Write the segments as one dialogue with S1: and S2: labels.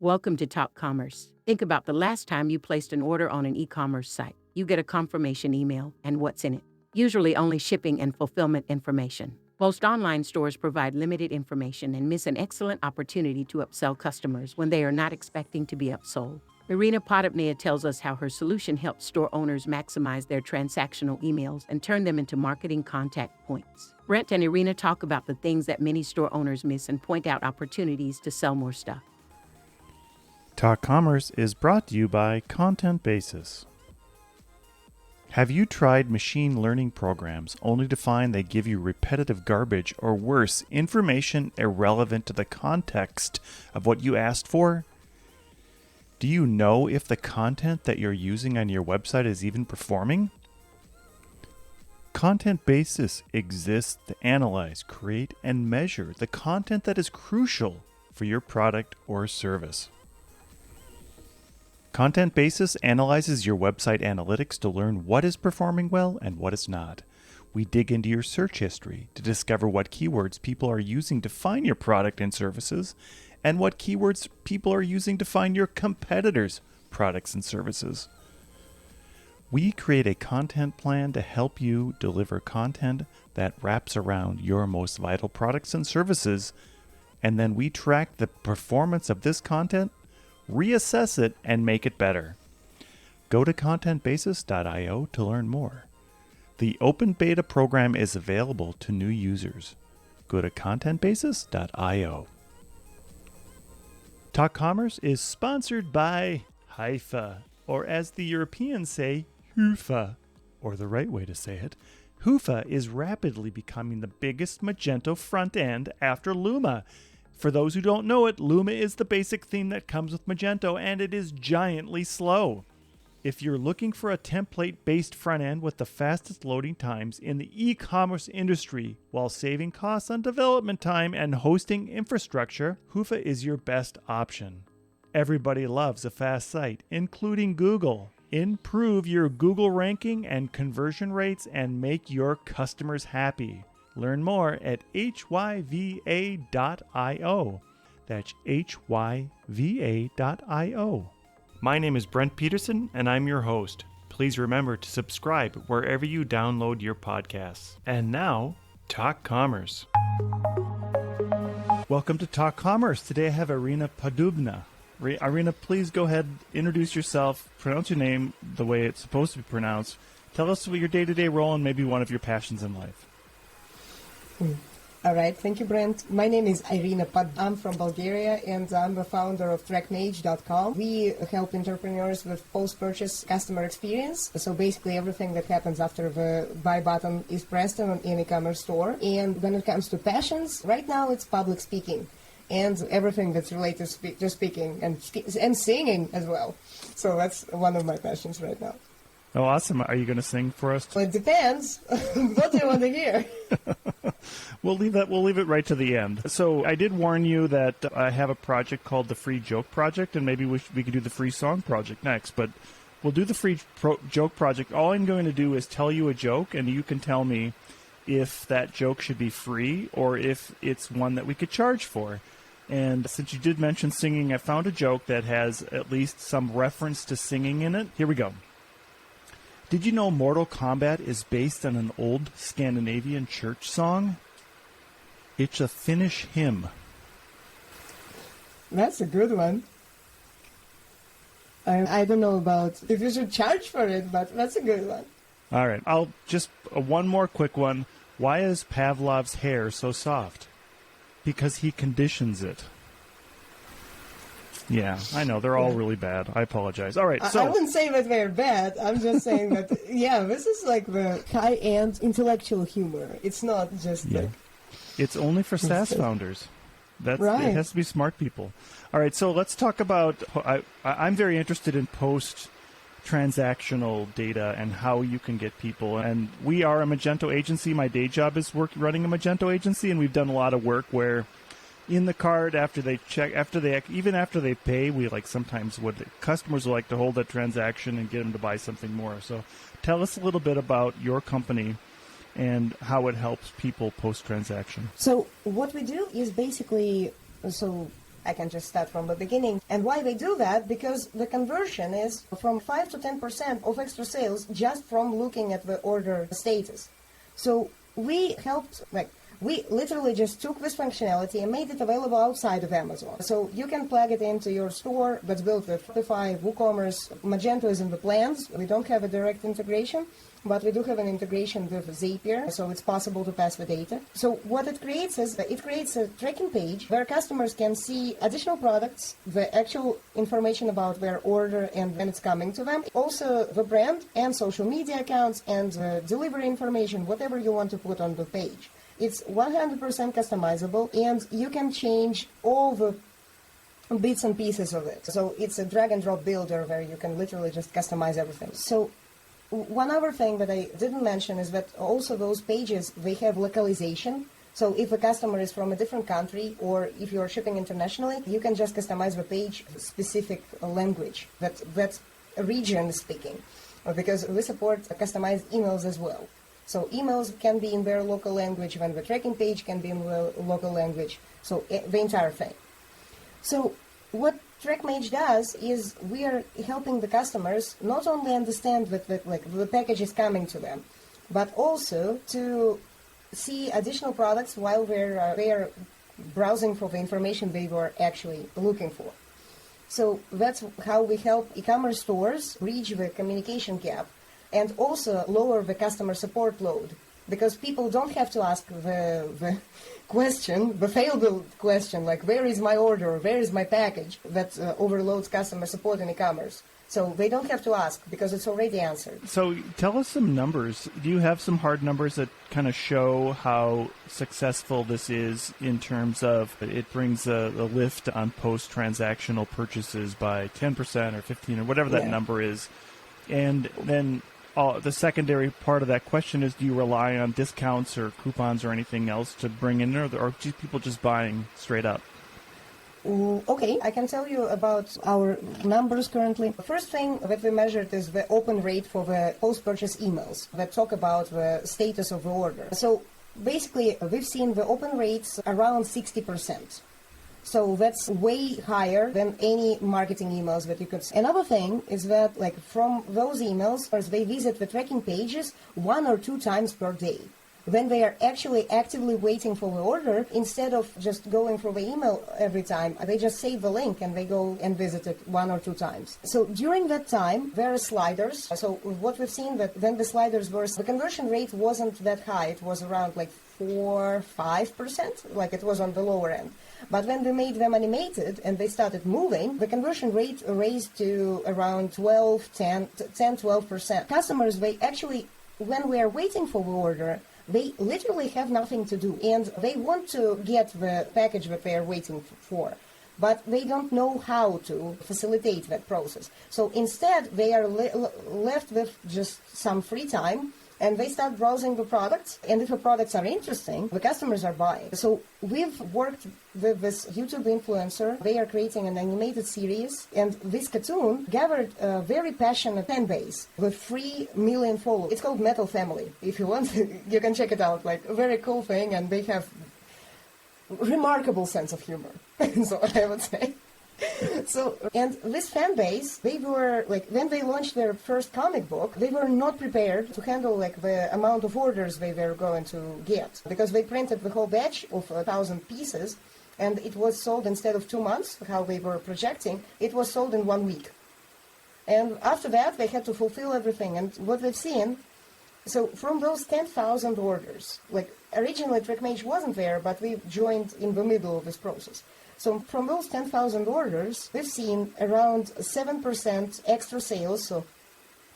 S1: Welcome to Talk Commerce. Think about the last time you placed an order on an e-commerce site. You get a confirmation email and what's in it. Usually only shipping and fulfillment information. Most online stores provide limited information and miss an excellent opportunity to upsell customers when they are not expecting to be upsold. Irina Poddubnaia tells us how her solution helps store owners maximize their transactional emails and turn them into marketing contact points. Brent and Irina talk about the things that many store owners miss and point out opportunities to sell more stuff.
S2: Talk Commerce is brought to you by Content Basis. Have you tried machine learning programs only to find they give you repetitive garbage or worse, information irrelevant to the context of what you asked for? Do you know if the content that you're using on your website is even performing? Content Basis exists to analyze, create, and measure the content that is crucial for your product or service. Content Basis analyzes your website analytics to learn what is performing well and what is not. We dig into your search history to discover what keywords people are using to find your product and services, and what keywords people are using to find your competitors' products and services. We create a content plan to help you deliver content that wraps around your most vital products and services, and then we track the performance of this content, reassess it, and make it better. Go to contentbasis.io to learn more. The open beta program is available to new users. Go to contentbasis.io. Talk Commerce is sponsored by Haifa, or as the Europeans say, Hoofa, or the right way to say it. Hoofa is rapidly becoming the biggest Magento front end after Luma. For those who don't know it, Luma is the basic theme that comes with Magento, and it is giantly slow. If you're looking for a template-based front end with the fastest loading times in the e-commerce industry while saving costs on development time and hosting infrastructure, Hoofa is your best option. Everybody loves a fast site, including Google. Improve your Google ranking and conversion rates and make your customers happy. Learn more at hyva.io. That's hyva.io. My name is Brent Peterson, and I'm your host. Please remember to subscribe wherever you download your podcasts. And now, Talk Commerce. Welcome to Talk Commerce. Today I have Irina Poddubnaia. Irina, please go ahead, introduce yourself, pronounce your name the way it's supposed to be pronounced. Tell us what your day-to-day role and maybe one of your passions in life.
S3: All right. Thank you, Brent. My name is Irina Poddubnaia. I'm from Bulgaria, and I'm the founder of TrackMage.com. We help entrepreneurs with post-purchase customer experience. So basically everything that happens after the buy button is pressed on an e-commerce store. And when it comes to passions, right now it's public speaking and everything that's related to speaking and singing as well. So that's one of my passions right now.
S2: Oh, awesome. Are you going to sing for us?
S3: Well, it depends. What do you want to hear?
S2: We'll leave it right to the end. So I did warn you that I have a project called the Free Joke Project, and maybe we could do the Free Song Project next. But we'll do the Free Joke Project. All I'm going to do is tell you a joke, and you can tell me if that joke should be free or if it's one that we could charge for. And since you did mention singing, I found a joke that has at least some reference to singing in it. Here we go. Did you know Mortal Kombat is based on an old Scandinavian church song? It's a Finnish hymn.
S3: That's a good one. I don't know about if you should charge for it, but that's a good one.
S2: All right. I'll just one more quick one. Why is Pavlov's hair so soft? Because he conditions it. Yeah, I know. They're all really bad. I apologize. All right, so...
S3: I wouldn't say that they're bad. I'm just saying that, yeah, this is like the high-end intellectual humor. It's not just like...
S2: It's only for SaaS founders.
S3: Right.
S2: It has to be smart people. All right, so let's talk about... I'm very interested in post-transactional data and how you can get people. And we are a Magento agency. My day job is running a Magento agency, and we've done a lot of work where... in the cart, even after they pay, we sometimes customers will like to hold that transaction and get them to buy something more. So tell us a little bit about your company and how it helps people post-transaction.
S3: So what we do is basically, I can just start from the beginning. And why they do that? Because the conversion is from 5 to 10% of extra sales just from looking at the order status. So we helped, we literally just took this functionality and made it available outside of Amazon. So you can plug it into your store that's built with Shopify, WooCommerce. Magento is in the plans. We don't have a direct integration, but we do have an integration with Zapier, so it's possible to pass the data. So what it creates is it creates a tracking page where customers can see additional products, the actual information about their order and when it's coming to them, also the brand and social media accounts and delivery information, whatever you want to put on the page. It's 100% customizable, and you can change all the bits and pieces of it. So it's a drag and drop builder where you can literally just customize everything. So one other thing that I didn't mention is that also those pages, they have localization. So if a customer is from a different country or if you're shipping internationally, you can just customize the page specific language that's region speaking, because we support customized emails as well. So emails can be in their local language, when the tracking page can be in the local language, so the entire thing. So what TrackMage does is we are helping the customers not only understand that the package is coming to them, but also to see additional products while they are browsing for the information they were actually looking for. So that's how we help e-commerce stores reach the communication gap and also lower the customer support load, because people don't have to ask the question, the failed question, like where is my order, where is my package, that overloads customer support in e-commerce. So they don't have to ask because it's already answered.
S2: So tell us some numbers. Do you have some hard numbers that kind of show how successful this is in terms of it brings a lift on post-transactional purchases by 10% or 15 or whatever that number is? And then the secondary part of that question is, do you rely on discounts or coupons or anything else to bring in, or are people just buying straight up?
S3: Okay, I can tell you about our numbers currently. The first thing that we measured is the open rate for the post-purchase emails that talk about the status of the order. So basically, we've seen the open rates around 60%. So that's way higher than any marketing emails that you could see. Another thing is that, from those emails, they visit the tracking pages 1 or 2 times per day. When they are actually actively waiting for the order, instead of just going for the email every time, they just save the link and they go and visit it 1 or 2 times. So during that time, there are sliders. So what we've seen that when the sliders were, the conversion rate wasn't that high. It was around 4-5%, it was on the lower end. But when we made them animated and they started moving, the conversion rate raised to around 10-12%. Customers, they actually, when we are waiting for the order, they literally have nothing to do, and they want to get the package that they are waiting for, but they don't know how to facilitate that process. So instead, they are left with just some free time, and they start browsing the products, and if the products are interesting, the customers are buying. So we've worked with this YouTube influencer. They are creating an animated series, and this cartoon gathered a very passionate fan base with 3 million followers. It's called Metal Family. If you want, you can check it out. A very cool thing, and they have remarkable sense of humor, so I would say. So, and this fan base, they were, when they launched their first comic book, they were not prepared to handle, the amount of orders they were going to get. Because they printed the whole batch of 1,000 pieces, and it was sold instead of 2 months, how they were projecting, it was sold in 1 week. And after that, they had to fulfill everything. And what we've seen, so from those 10,000 orders, originally TrackMage wasn't there, but we joined in the middle of this process. So from those 10,000 orders, we've seen around 7% extra sales, so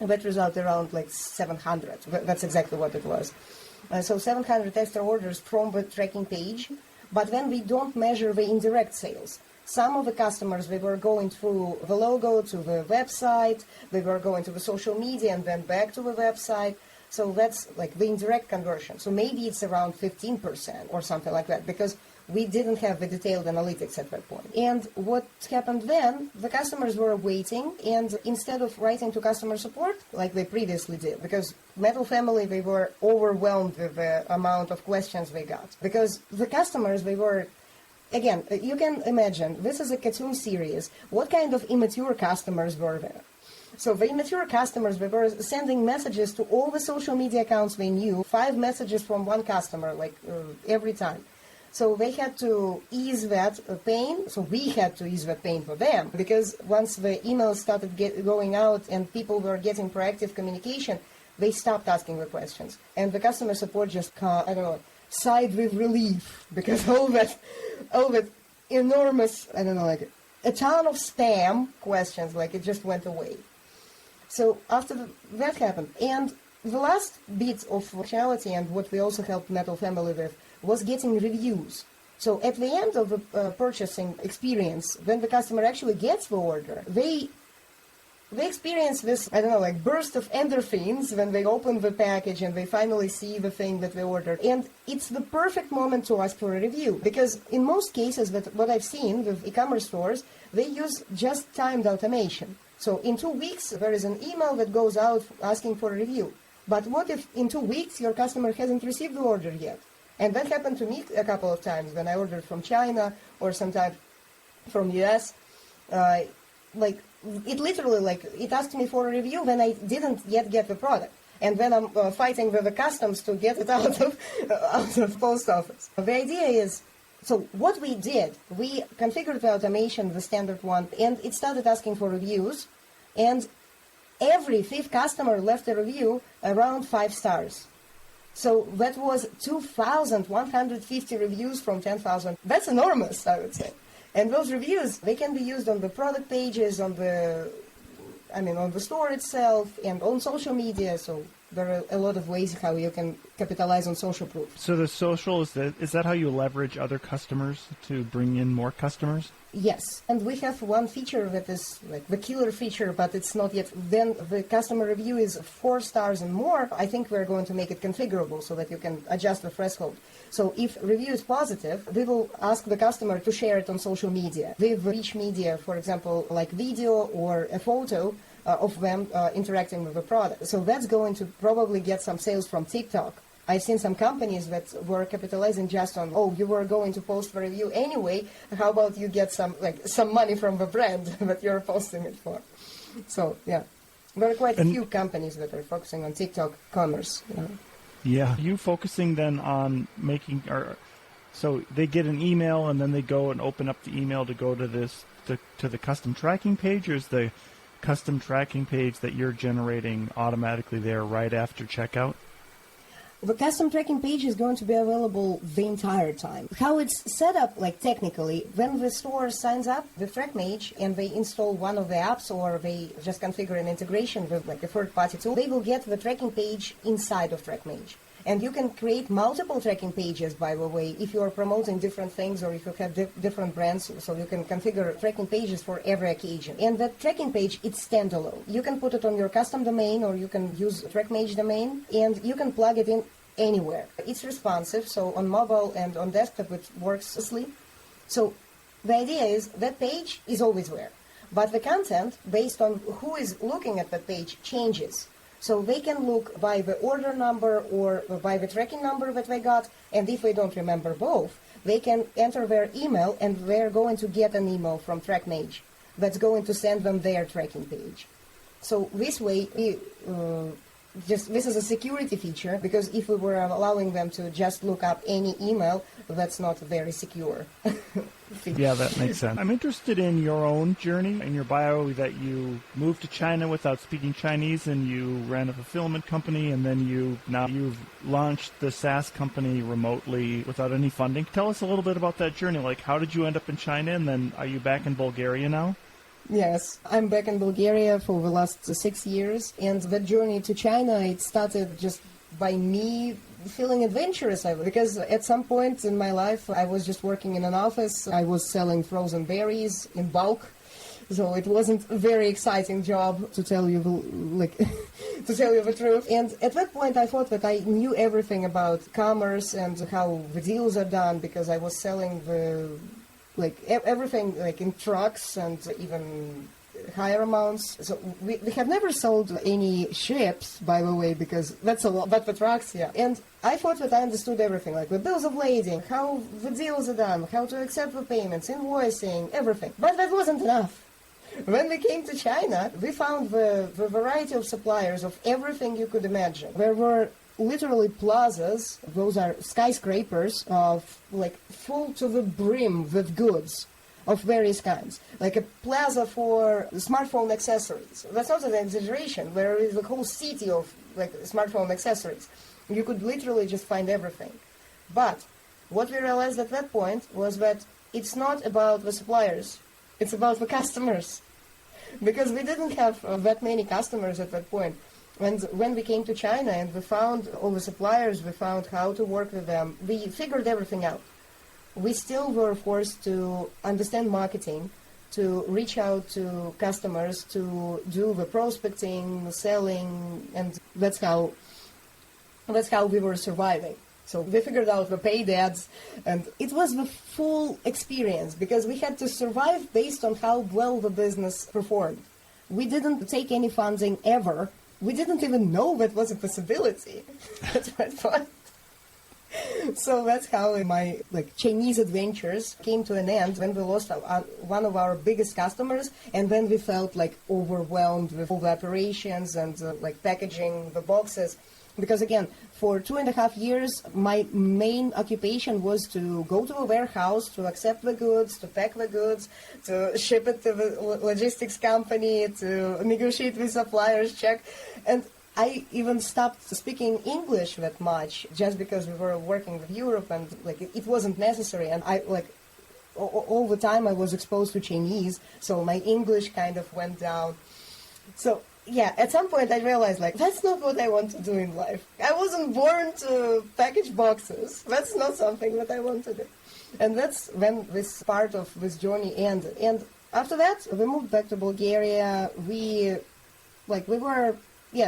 S3: that result around 700. That's exactly what it was. So 700 extra orders from the tracking page, but then we don't measure the indirect sales. Some of the customers, they were going through the logo to the website, they were going to the social media and then back to the website. So that's the indirect conversion. So maybe it's around 15% or something like that, because we didn't have the detailed analytics at that point. And what happened then, the customers were waiting, and instead of writing to customer support like they previously did, because Metal Family, they were overwhelmed with the amount of questions they got. Because the customers, they were again, you can imagine, this is a cartoon series. What kind of immature customers were there? So the immature customers, they were sending messages to all the social media accounts they knew, 5 messages from one customer, every time. So they had to ease that pain. So we had to ease that pain for them, because once the emails started going out and people were getting proactive communication, they stopped asking the questions. And the customer support just, sighed with relief, because all that enormous, a ton of spam questions, it just went away. So after that happened, and the last bit of functionality and what we also helped Metal Family with was getting reviews. So at the end of the purchasing experience, when the customer actually gets the order, they experience this, burst of endorphins when they open the package and they finally see the thing that they ordered. And it's the perfect moment to ask for a review, because in most cases, what I've seen with e-commerce stores, they use just timed automation. So in 2 weeks, there is an email that goes out asking for a review. But what if in 2 weeks your customer hasn't received the order yet? And that happened to me a couple of times when I ordered from China or sometimes from US. It literally, it asked me for a review when I didn't yet get the product. And then I'm fighting with the customs to get it out of post office. The idea is, so what we did, we configured the automation, the standard one, and it started asking for reviews. And every 5th customer left a review around 5 stars. So that was 2,150 reviews from 10,000. That's enormous, I would say. And those reviews, they can be used on the product pages, on the store itself, and on social media. So there are a lot of ways how you can capitalize on social proof.
S2: So the social, is that how you leverage other customers to bring in more customers?
S3: Yes, and we have one feature that is the killer feature, but it's not yet. Then the customer review is 4 stars and more. I think we're going to make it configurable so that you can adjust the threshold. So if review is positive, we will ask the customer to share it on social media. With rich media, for example, like video or a photo of them interacting with the product. So that's going to probably get some sales from TikTok. I've seen some companies that were capitalizing just on, you were going to post the review anyway, how about you get some money from the brand that you're posting it for? So, yeah, there are quite a few companies that are focusing on TikTok commerce.
S2: Yeah. Are you focusing then on so they get an email and then they go and open up the email to go to the custom tracking page, or is the custom tracking page that you're generating automatically there right after checkout?
S3: The custom tracking page is going to be available the entire time. How it's set up, technically, when the store signs up with TrackMage and they install one of the apps or they just configure an integration with a third-party tool, they will get the tracking page inside of TrackMage. And you can create multiple tracking pages, by the way, if you are promoting different things or if you have different brands, so you can configure tracking pages for every occasion. And that tracking page, it's standalone. You can put it on your custom domain or you can use TrackMage domain, and you can plug it in anywhere. It's responsive, so on mobile and on desktop it works seamlessly. So the idea is that page is always there. But the content, based on who is looking at that page, changes. So they can look by the order number or by the tracking number that they got, and if they don't remember both, they can enter their email and they're going to get an email from TrackMage that's going to send them their tracking page. So this way, this is a security feature, because if we were allowing them to just look up any email, that's not very secure.
S2: Yeah, that makes sense. I'm interested in your own journey. In your bio, that you moved to China without speaking Chinese, and you ran a fulfillment company, and then you've launched the SaaS company remotely without any funding. Tell us a little bit about that journey. How did you end up in China, and then are you back in Bulgaria now?
S3: Yes, I'm back in Bulgaria for the last 6 years, and the journey to China, it started just by me feeling adventurous, because at some point in my life I was just working in an office. I was selling frozen berries in bulk, so it wasn't a very exciting job, to tell you the truth. And at that point I thought that I knew everything about commerce and how the deals are done, because I was selling everything in trucks and even higher amounts. So we have never sold any ships, by the way, because that's a lot, but the trucks, yeah. And I thought that I understood everything, like the bills of lading, how the deals are done, how to accept the payments, invoicing, everything. But that wasn't enough. When we came to China, we found the variety of suppliers of everything you could imagine. There were literally plazas, those are skyscrapers of like full to the brim with goods of various kinds, like a plaza for smartphone accessories. That's not an exaggeration. There is a whole city of like smartphone accessories. You could literally just find everything. But what we realized at that point was that it's not about the suppliers, it's about the customers. Because we didn't have that many customers at that point. And when we came to China and we found all the suppliers, we found how to work with them, we figured everything out. We still were forced to understand marketing, to reach out to customers, to do the prospecting, selling, and that's how we were surviving. So we figured out the paid ads, and it was the full experience because we had to survive based on how well the business performed. We didn't take any funding ever. We didn't even know that was a possibility at that point. So that's how my Chinese adventures came to an end when we lost one of our biggest customers, and then we felt overwhelmed with all the operations and packaging the boxes. Because again, for 2.5 years, my main occupation was to go to a warehouse, to accept the goods, to pack the goods, to ship it to the logistics company, to negotiate with suppliers, check. And I even stopped speaking English that much just because we were working with Europe and it wasn't necessary. And I all the time I was exposed to Chinese, so my English kind of went down. So yeah, at some point I realized that's not what I want to do in life. I wasn't born to package boxes. That's not something that I want to do. And that's when this part of this journey ended. And after that, we moved back to Bulgaria.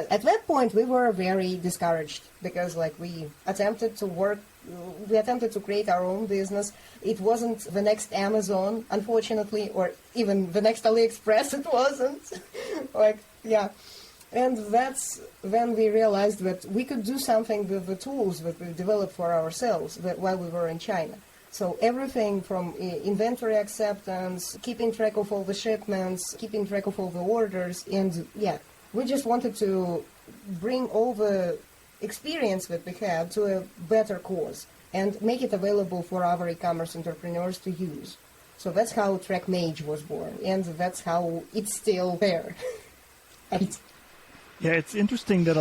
S3: At that point, we were very discouraged because we attempted to create our own business. It wasn't the next Amazon, unfortunately, or even the next AliExpress. It wasn't. And that's when we realized that we could do something with the tools that we developed for ourselves while we were in China. So everything from inventory acceptance, keeping track of all the shipments, keeping track of all the orders, and we just wanted to bring all the experience that we had to a better cause and make it available for our e-commerce entrepreneurs to use. So that's how TrackMage was born, and that's how it's still there.
S2: Yeah, it's interesting that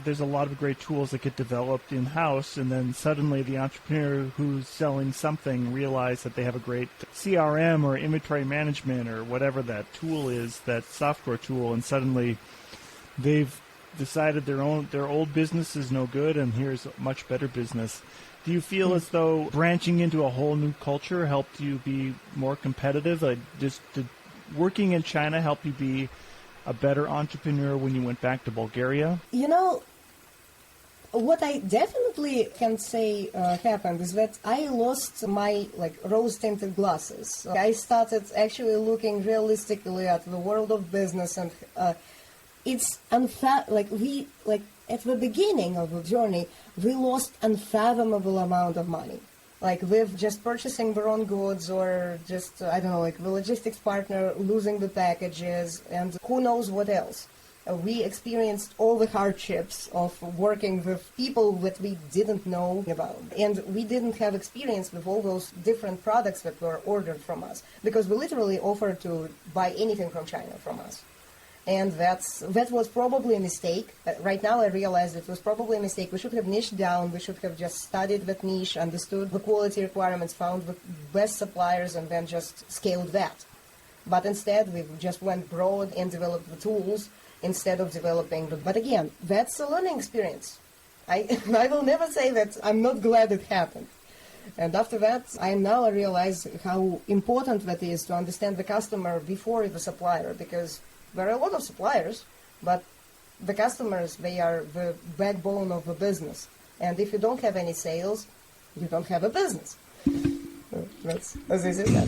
S2: there's a lot of great tools that get developed in-house, and then suddenly the entrepreneur who's selling something realizes that they have a great CRM or inventory management or whatever that tool is, that software tool, and suddenly they've decided their old business is no good, and here's a much better business. Do you feel as though branching into a whole new culture helped you be more competitive? Did working in China help you be a better entrepreneur when you went back to Bulgaria?
S3: What I definitely can say happened is that I lost my rose-tinted glasses. I started actually looking realistically at the world of business, and it's at the beginning of the journey, we lost unfathomable amount of money. With just purchasing the wrong goods, or just, the logistics partner losing the packages, and who knows what else. We experienced all the hardships of working with people that we didn't know about. And we didn't have experience with all those different products that were ordered from us, because we literally offered to buy anything from China from us. And that was probably a mistake. Right now I realize it was probably a mistake. We should have niched down. We should have just studied that niche, understood the quality requirements, found the best suppliers, and then just scaled that. But instead, we just went broad and developed the tools instead of developing the... But again, that's a learning experience. I will never say that I'm not glad it happened. And after that, I realize how important that is to understand the customer before the supplier, because there are a lot of suppliers, but the customers, they are the backbone of the business. And if you don't have any sales, you don't have a business. That's as easy as that.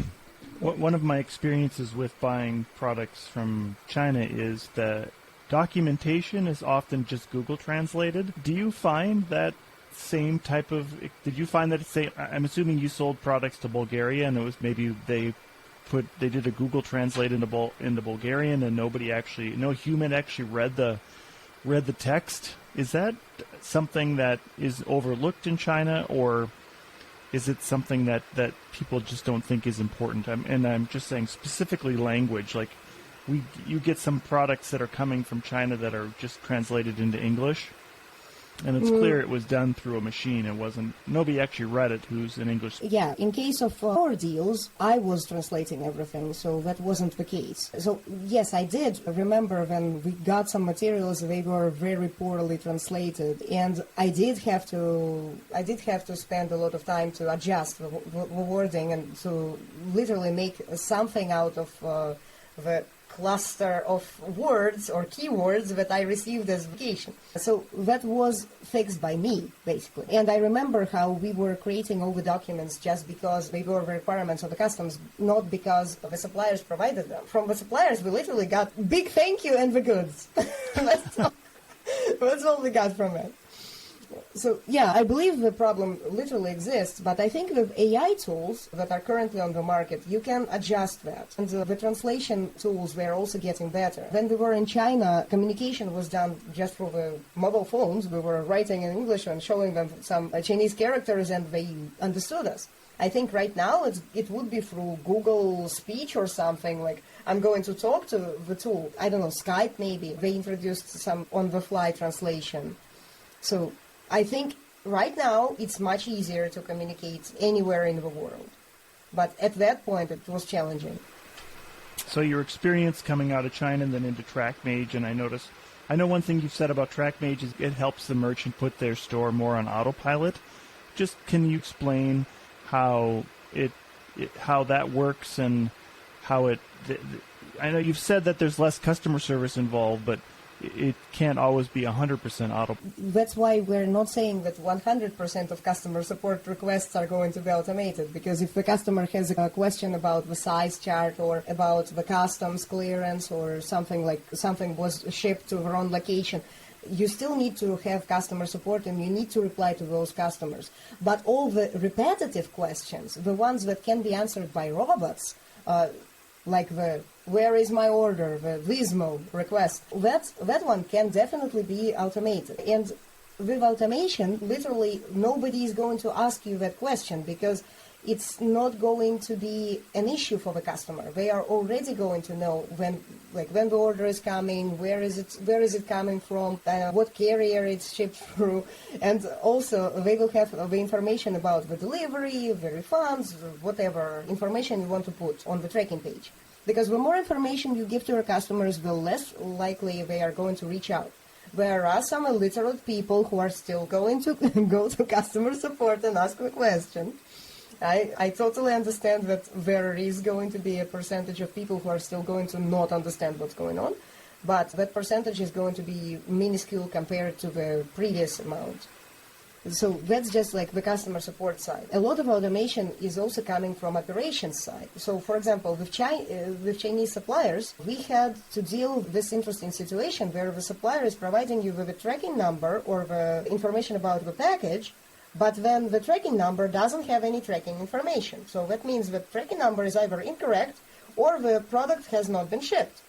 S2: One of my experiences with buying products from China is the documentation is often just Google translated. Do you find that same type of? Did you find that I'm assuming you sold products to Bulgaria, and it was maybe they did a Google translate into Bulgarian, and no human actually read the text. Is that something that is overlooked in China, or is it something that people just don't think is important? I'm just saying specifically language. Like you get some products that are coming from China that are just translated into English, and it's clear it was done through a machine. Nobody actually read it who's in English.
S3: Yeah, in case of our deals, I was translating everything, so that wasn't the case. So yes, I did remember when we got some materials, they were very poorly translated, and I did have to spend a lot of time to adjust the wording and to literally make something out of the cluster of words or keywords that I received as vacation. So that was fixed by me, basically. And I remember how we were creating all the documents just because they were the requirements of the customs, not because the suppliers provided them. From the suppliers, we literally got big thank you and the goods. That's all we got from it. So, yeah, I believe the problem literally exists, but I think with AI tools that are currently on the market, you can adjust that. And the translation tools were also getting better. When we were in China, communication was done just through the mobile phones. We were writing in English and showing them some Chinese characters, and they understood us. I think right now it would be through Google Speech or something, like I'm going to talk to the tool. I don't know, Skype maybe. They introduced some on-the-fly translation. So I think right now it's much easier to communicate anywhere in the world. But at that point, it was challenging.
S2: So your experience coming out of China and then into TrackMage, and I know one thing you've said about TrackMage is it helps the merchant put their store more on autopilot. Just can you explain how that works and how I know you've said that there's less customer service involved, but it can't always be 100% auto.
S3: That's why we're not saying that 100% of customer support requests are going to be automated, because if the customer has a question about the size chart or about the customs clearance or something was shipped to the wrong location, you still need to have customer support and you need to reply to those customers. But all the repetitive questions, the ones that can be answered by robots, like the where is my order, the Vismo request, that one can definitely be automated. And with automation, literally nobody is going to ask you that question because it's not going to be an issue for the customer. They are already going to know when the order is coming, where is it coming from, what carrier it's shipped through, and also they will have the information about the delivery, the refunds, whatever information you want to put on the tracking page. Because the more information you give to your customers, the less likely they are going to reach out. There are some illiterate people who are still going to go to customer support and ask a question. I totally understand that there is going to be a percentage of people who are still going to not understand what's going on, but that percentage is going to be minuscule compared to the previous amount. So that's just like the customer support side. A lot of automation is also coming from operations side. So, for example, with Chinese suppliers, we had to deal with this interesting situation where the supplier is providing you with a tracking number or the information about the package, but then the tracking number doesn't have any tracking information. So that means the tracking number is either incorrect or the product has not been shipped.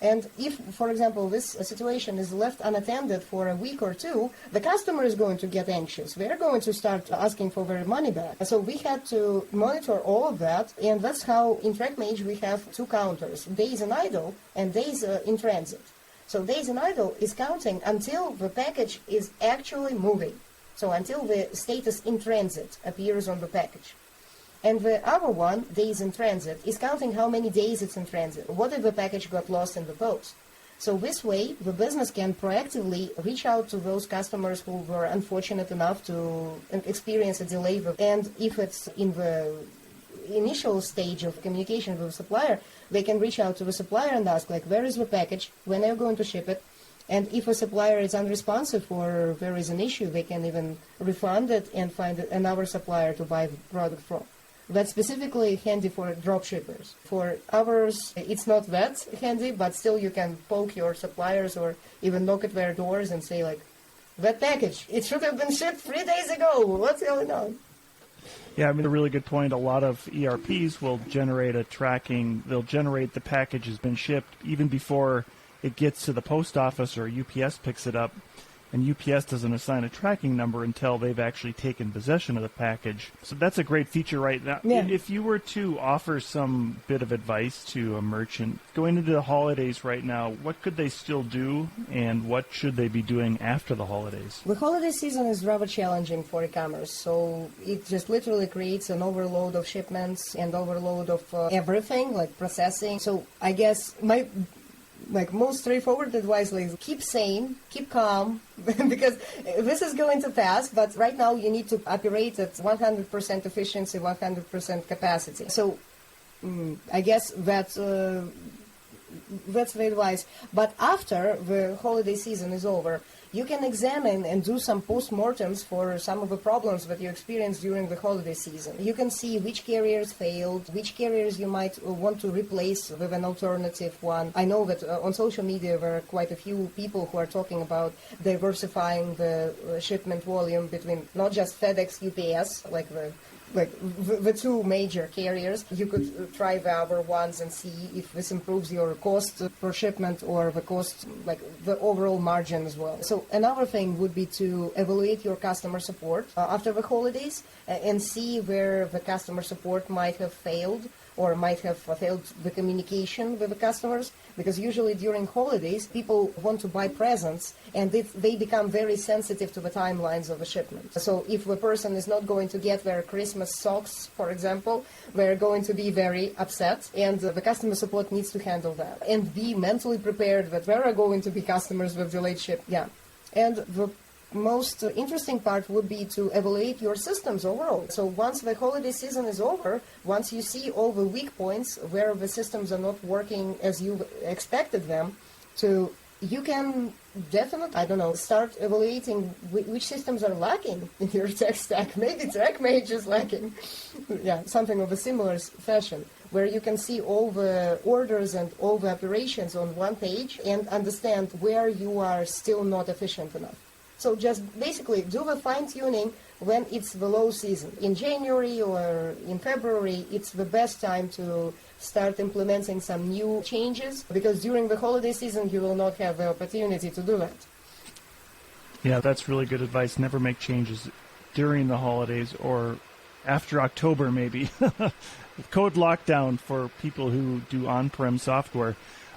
S3: And if, for example, this situation is left unattended for a week or two, the customer is going to get anxious. They're going to start asking for their money back. So we had to monitor all of that, and that's how in TrackMage we have two counters, days in idle and days in transit. So days in idle is counting until the package is actually moving. So until the status in transit appears on the package. And the other one, days in transit, is counting how many days it's in transit. What if the package got lost in the post? So this way, the business can proactively reach out to those customers who were unfortunate enough to experience a delay. And if it's in the initial stage of communication with the supplier, they can reach out to the supplier and ask, where is the package? When are you going to ship it? And if a supplier is unresponsive or there is an issue, they can even refund it and find another supplier to buy the product from. that's specifically handy for drop shippers. For others, it's not that handy, but still you can poke your suppliers or even knock at their doors and say like, that package, it should have been shipped 3 days ago. What's going on?
S2: Yeah, I mean, a really good point. A lot of ERPs will generate they'll generate the package has been shipped even before it gets to the post office or UPS picks it up. And UPS doesn't assign a tracking number until they've actually taken possession of the package. So that's a great feature right now.
S3: Yeah.
S2: If you were to offer some bit of advice to a merchant going into the holidays right now, what could they still do and what should they be doing after the holidays?
S3: The holiday season is rather challenging for e-commerce, so it just literally creates an overload of shipments and overload of everything, like processing. So I guess my most straightforward advice is keep sane, keep calm, because this is going to pass, but right now you need to operate at 100% efficiency, 100% capacity. So I guess that's the advice. But after the holiday season is over, you can examine and do some post-mortems for some of the problems that you experienced during the holiday season. You can see which carriers failed, which carriers you might want to replace with an alternative one. I know that on social media there are quite a few people who are talking about diversifying the shipment volume between not just FedEx, UPS, like the two major carriers. You could try the other ones and see if this improves your cost per shipment or the cost, like the overall margin as well. So another thing would be to evaluate your customer support after the holidays and see where the customer support might have failed or might have failed the communication with the customers, because usually during holidays people want to buy presents and they become very sensitive to the timelines of the shipment. So if the person is not going to get their Christmas socks, for example, they're going to be very upset, and the customer support needs to handle that and be mentally prepared that there are going to be customers with delayed ship. Yeah. And the most interesting part would be to evaluate your systems overall. So once the holiday season is over, once you see all the weak points where the systems are not working as you expected them to, you can definitely, start evaluating which systems are lacking in your tech stack. Maybe TrackMage is lacking. Yeah, something of a similar fashion, where you can see all the orders and all the operations on one page and understand where you are still not efficient enough. So just basically do the fine-tuning when it's the low season. In January or in February, it's the best time to start implementing some new changes, because during the holiday season, you will not have the opportunity to do that.
S2: Yeah, that's really good advice. Never make changes during the holidays or after October, maybe. Code lockdown for people who do on-prem software.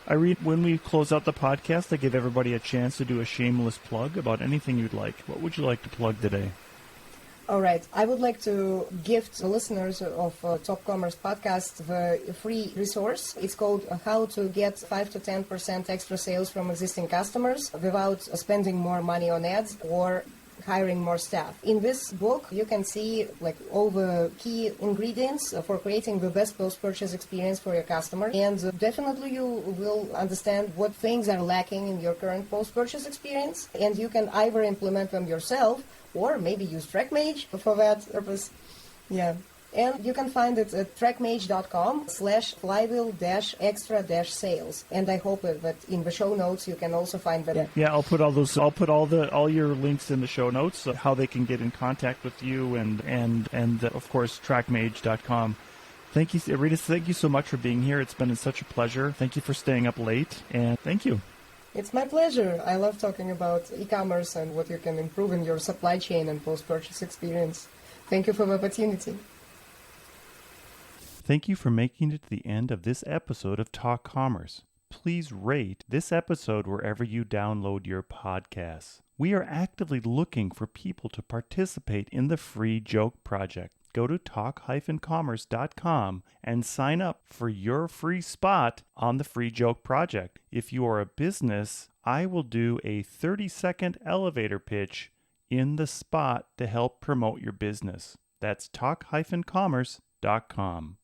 S2: Irina, when we close out the podcast, I give everybody a chance to do a shameless plug about anything you'd like. What would you like to plug today?
S3: All right. I would like to gift the listeners of Top Commerce Podcast the free resource. It's called How to Get 5 to 10% Extra Sales from Existing Customers Without Spending More Money on Ads or Hiring More Staff. In this book, you can see all the key ingredients for creating the best post-purchase experience for your customer, and definitely you will understand what things are lacking in your current post-purchase experience, and you can either implement them yourself or maybe use TrackMage for that purpose. Yeah. And you can find it at trackmage.com/flywheel-extra-sales. And I hope that in the show notes you can also find that.
S2: Yeah, I'll put all your links in the show notes, how they can get in contact with you and of course trackmage.com. Thank you, Irina. Thank you so much for being here. It's been such a pleasure. Thank you for staying up late, and thank you.
S3: It's my pleasure. I love talking about e-commerce and what you can improve in your supply chain and post-purchase experience. Thank you for the opportunity.
S2: Thank you for making it to the end of this episode of Talk Commerce. Please rate this episode wherever you download your podcasts. We are actively looking for people to participate in the Free Joke Project. Go to talk-commerce.com and sign up for your free spot on the Free Joke Project. If you are a business, I will do a 30-second elevator pitch in the spot to help promote your business. That's talk-commerce.com.